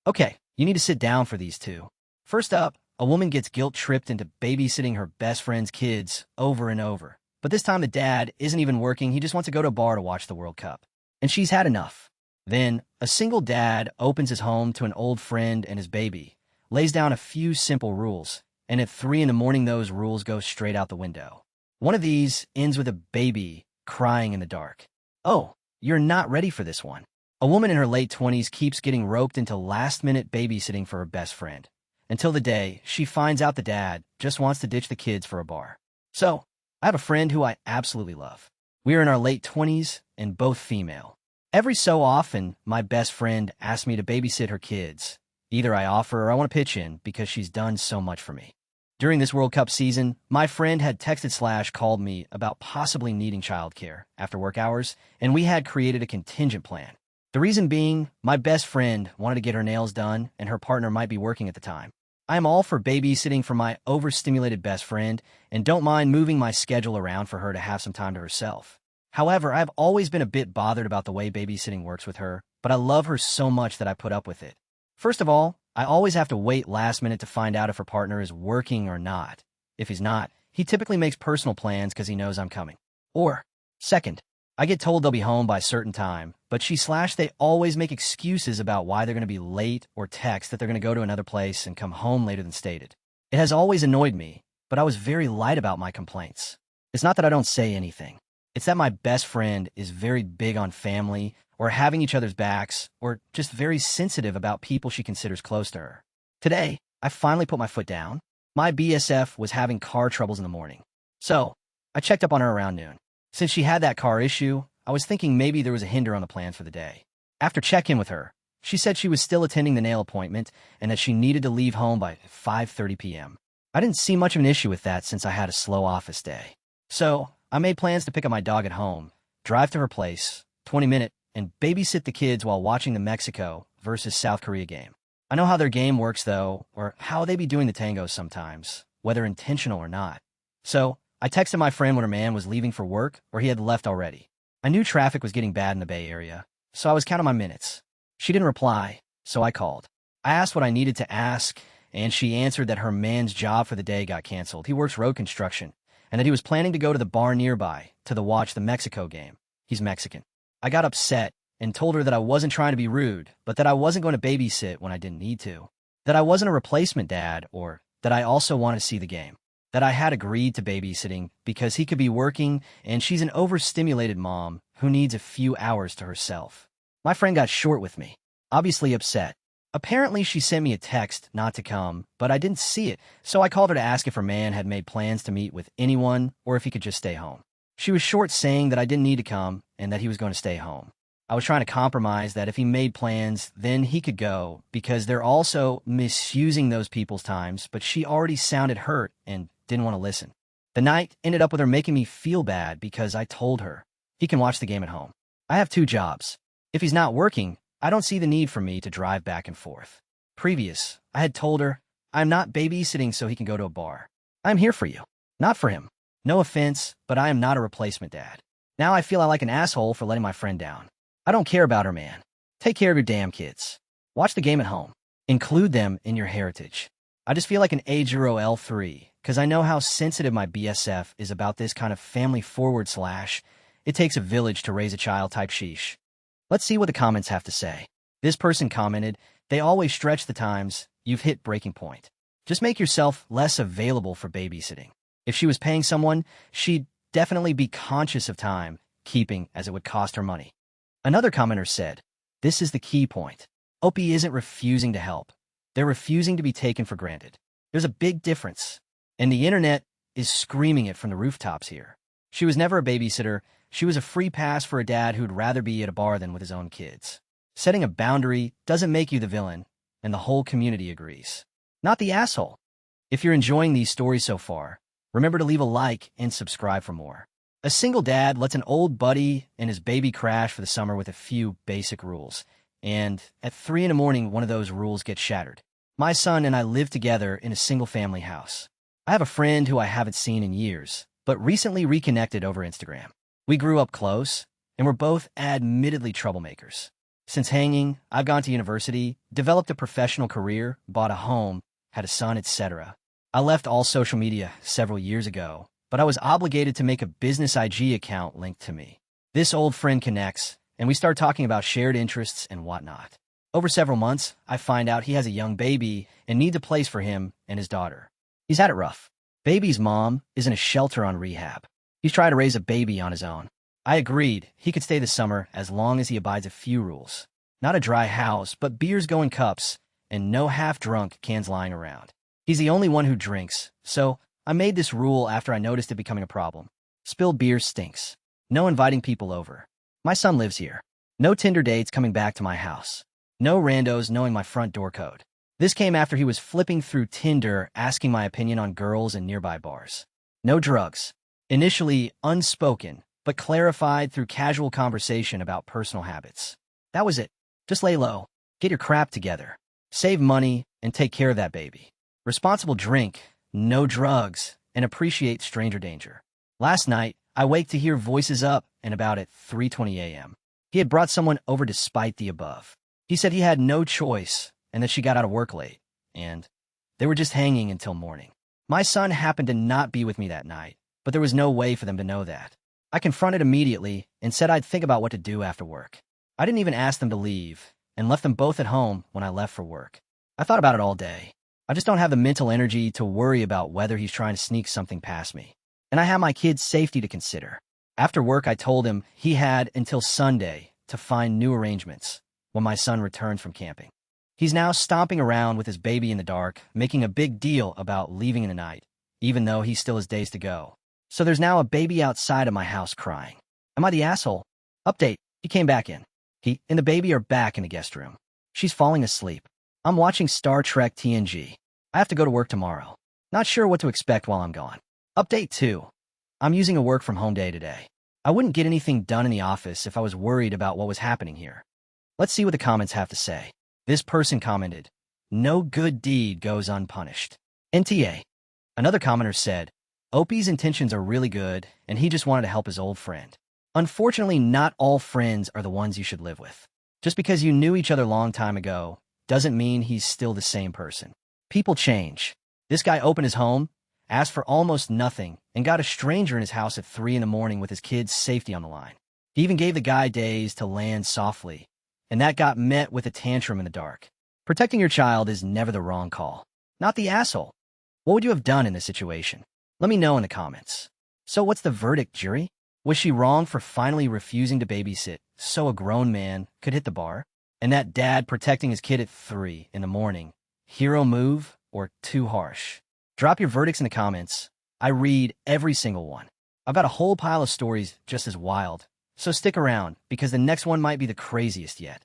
Okay, you need to sit down for these two. First up, a woman gets guilt-tripped into babysitting her best friend's kids over and over. But this time the dad isn't even working, he just wants to go to a bar to watch the World Cup. And she's had enough. Then, a single dad opens his home to an old friend and his baby, lays down a few simple rules, and at 3 in the morning those rules go straight out the window. One of these ends with a baby crying in the dark. Oh, you're not ready for this one. A woman in her late 20s keeps getting roped into last-minute babysitting for her best friend, until the day she finds out the dad just wants to ditch the kids for a bar. So, I have a friend who I absolutely love. We are in our late 20s and both female. Every so often, my best friend asks me to babysit her kids. Either I offer or I want to pitch in because she's done so much for me. During this World Cup season, my friend had texted/called me about possibly needing childcare after work hours, and we had created a contingent plan. The reason being, my best friend wanted to get her nails done, and her partner might be working at the time. I am all for babysitting for my overstimulated best friend, and don't mind moving my schedule around for her to have some time to herself. However, I've always been a bit bothered about the way babysitting works with her, but I love her so much that I put up with it. First of all, I always have to wait last minute to find out if her partner is working or not. If he's not, he typically makes personal plans because he knows I'm coming. Or, second, I get told they'll be home by a certain time, but they always make excuses about why they're going to be late or text that they're going to go to another place and come home later than stated. It has always annoyed me, but I was very light about my complaints. It's not that I don't say anything. It's that my best friend is very big on family or having each other's backs or just very sensitive about people she considers close to her. Today, I finally put my foot down. My BSF was having car troubles in the morning. So, I checked up on her around noon. Since she had that car issue, I was thinking maybe there was a hinder on the plans for the day. After check-in with her, she said she was still attending the nail appointment and that she needed to leave home by 5:30 p.m. I didn't see much of an issue with that since I had a slow office day. So, I made plans to pick up my dog at home, drive to her place, 20-minute, and babysit the kids while watching the Mexico versus South Korea game. I know how their game works, though, or how they be doing the tangos sometimes, whether intentional or not. So, I texted my friend when her man was leaving for work or he had left already. I knew traffic was getting bad in the Bay Area, so I was counting my minutes. She didn't reply, so I called. I asked what I needed to ask, and she answered that her man's job for the day got canceled. He works road construction, and that he was planning to go to the bar nearby to watch the Mexico game. He's Mexican. I got upset and told her that I wasn't trying to be rude, but that I wasn't going to babysit when I didn't need to, that I wasn't a replacement dad, or that I also wanted to see the game, that I had agreed to babysitting because he could be working and she's an overstimulated mom who needs a few hours to herself. My friend got short with me, obviously upset. Apparently she sent me a text not to come, but I didn't see it, so I called her to ask if her man had made plans to meet with anyone or if he could just stay home. She was short saying that I didn't need to come and that he was going to stay home. I was trying to compromise that if he made plans, then he could go because they're also misusing those people's times, but she already sounded hurt and didn't want to listen. The night ended up with her making me feel bad because I told her he can watch the game at home. I have 2 jobs. If he's not working, I don't see the need for me to drive back and forth. I had told her, I'm not babysitting so he can go to a bar. I'm here for you, not for him. No offense, but I am not a replacement dad. Now I feel like an asshole for letting my friend down. I don't care about her, man. Take care of your damn kids. Watch the game at home. Include them in your heritage. I just feel like an A0L3, because I know how sensitive my BSF is about this kind of family forward / it takes a village to raise a child type sheesh. Let's see what the comments have to say. This person commented, they always stretch the times, you've hit breaking point. Just make yourself less available for babysitting. If she was paying someone, she'd definitely be conscious of time keeping as it would cost her money. Another commenter said, this is the key point. Opie isn't refusing to help. They're refusing to be taken for granted. There's a big difference. And the internet is screaming it from the rooftops here. She was never a babysitter. She was a free pass for a dad who'd rather be at a bar than with his own kids. Setting a boundary doesn't make you the villain, and the whole community agrees. Not the asshole. If you're enjoying these stories so far, remember to leave a like and subscribe for more. A single dad lets an old buddy and his baby crash for the summer with a few basic rules. And at 3 in the morning, one of those rules gets shattered. My son and I live together in a single-family house. I have a friend who I haven't seen in years, but recently reconnected over Instagram. We grew up close, and we're both admittedly troublemakers. Since hanging, I've gone to university, developed a professional career, bought a home, had a son, etc. I left all social media several years ago, but I was obligated to make a business IG account linked to me. This old friend connects, and we start talking about shared interests and whatnot. Over several months, I find out he has a young baby and needs a place for him and his daughter. He's had it rough. Baby's mom is in a shelter on rehab. He's trying to raise a baby on his own. I agreed he could stay this summer as long as he abides a few rules. Not a dry house, but beers go in cups and no half-drunk cans lying around. He's the only one who drinks, so I made this rule after I noticed it becoming a problem. Spilled beer stinks. No inviting people over. My son lives here. No Tinder dates coming back to my house. No randos knowing my front door code. This came after he was flipping through Tinder asking my opinion on girls in nearby bars. No drugs. Initially unspoken, but clarified through casual conversation about personal habits. That was it. Just lay low, get your crap together, save money, and take care of that baby. Responsible drink, no drugs, and appreciate stranger danger. Last night, I waked to hear voices up and about at 3:20 a.m. He had brought someone over despite the above. He said he had no choice and that she got out of work late, and they were just hanging until morning. My son happened to not be with me that night, but there was no way for them to know that. I confronted immediately and said I'd think about what to do after work. I didn't even ask them to leave and left them both at home when I left for work. I thought about it all day. I just don't have the mental energy to worry about whether he's trying to sneak something past me. And I have my kid's safety to consider. After work, I told him he had until Sunday to find new arrangements when my son returned from camping. He's now stomping around with his baby in the dark, making a big deal about leaving in the night, even though he still has days to go. So there's now a baby outside of my house crying. Am I the asshole? Update, he came back in. He and the baby are back in the guest room. She's falling asleep. I'm watching Star Trek TNG. I have to go to work tomorrow. Not sure what to expect while I'm gone. Update 2. I'm using a work-from-home day today. I wouldn't get anything done in the office if I was worried about what was happening here. Let's see what the comments have to say. This person commented, "No good deed goes unpunished." NTA. Another commenter said, "Opie's intentions are really good, and he just wanted to help his old friend." Unfortunately, not all friends are the ones you should live with. Just because you knew each other a long time ago doesn't mean he's still the same person. People change. This guy opened his home, asked for almost nothing, and got a stranger in his house at 3 in the morning with his kid's safety on the line. He even gave the guy days to land softly, and that got met with a tantrum in the dark. Protecting your child is never the wrong call. Not the asshole. What would you have done in this situation? Let me know in the comments. So what's the verdict, jury? Was she wrong for finally refusing to babysit so a grown man could hit the bar? And that dad protecting his kid at 3 in the morning, hero move or too harsh? Drop your verdicts in the comments. I read every single one. I've got a whole pile of stories just as wild, so stick around because the next one might be the craziest yet.